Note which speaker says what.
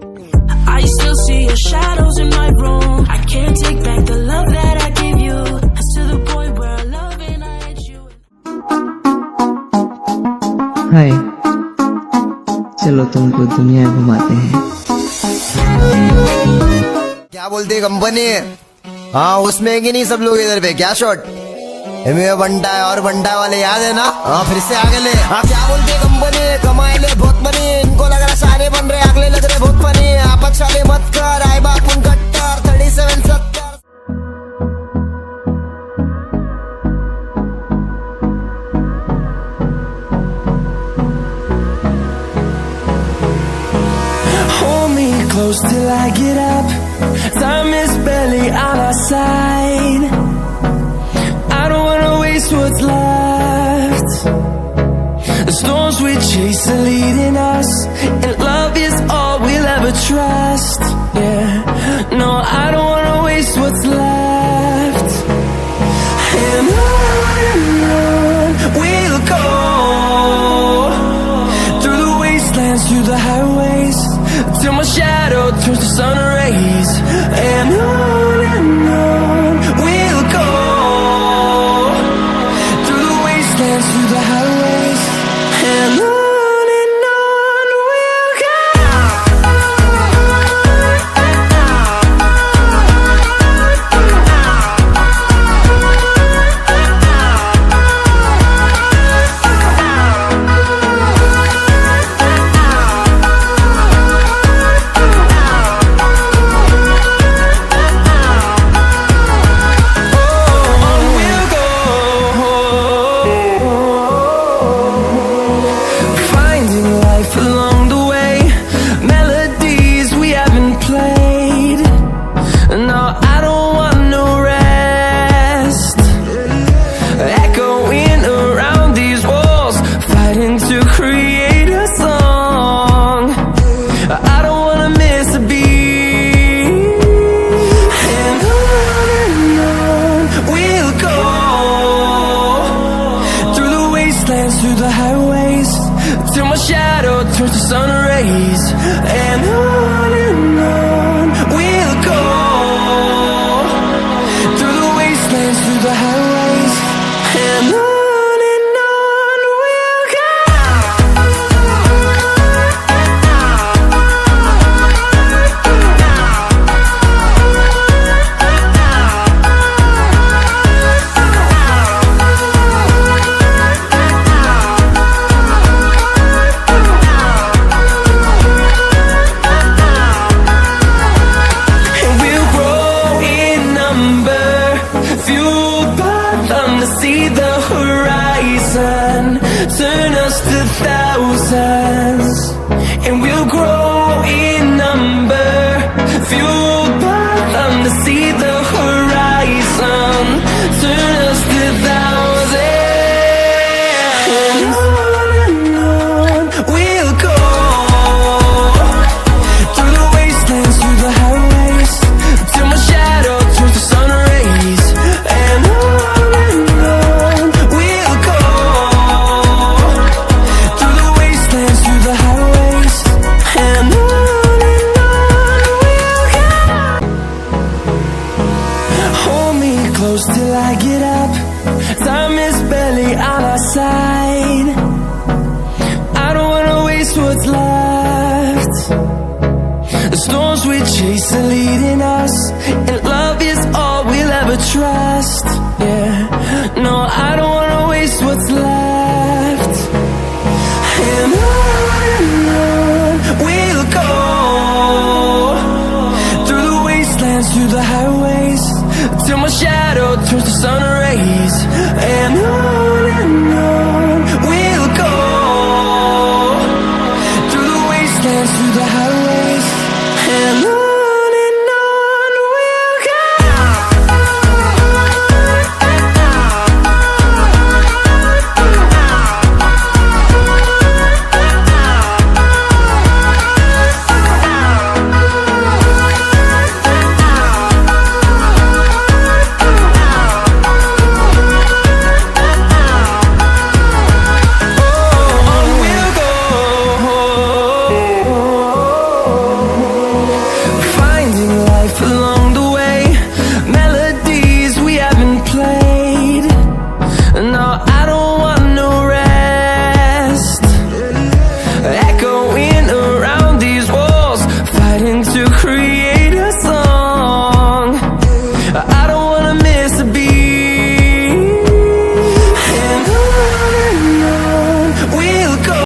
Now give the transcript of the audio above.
Speaker 1: I still see your shadows in my room. I can't take back the love that I gave you. It's to the point where I love and I hate you.
Speaker 2: हाय, चलो तुमको दुनिया घुमाते हैं।
Speaker 3: क्या बोलती है company? हाँ उसमें कि नहीं सब लोग इधर पे क्या शॉट? एमिवे बनता है और बनता वाले याद है ना? हाँ फिर से आगे ले। हाँ क्या बोलती है कंपनी? कमाए ले बहुत मनी, इनको लग रहा सारे बन रहे, अगले लग रहे बहुत फनी। आपस वाले मत कर, आए बाप उन कट्टर 3770।
Speaker 4: Close till I get up. Time is barely on our side. I don't wanna waste what's left. The storms we chase are leading us, and love is all we'll ever trust. Yeah, no, I don't wanna waste what's left. And on we'll go, through the wastelands, through the highways, till my shadow turns to sun rays. And on we'll go, through the wastelands, through the highways. And on we'll go. Through the highways, till my shadow turns to sun rays. And on we'll go, through the wastelands, through the highways. And on we'll go. See the horizon, turn us to thousands, and we'll grow in number, fueled by them to see the horizon, turn us to thousands. And on we'll go, through the wastelands, through the highways, till my shadow turns to sun rays. And close till I get up. Time is barely on our side. I don't wanna waste what's left. The storms we chase are leading us, and love is all we'll ever trust. Yeah, no, I don't wanna waste what's left. And on we'll go, through the wastelands, through the highways, till my shadow turns to sun rays. And on we'll go, through the wastelands, through the highways. And on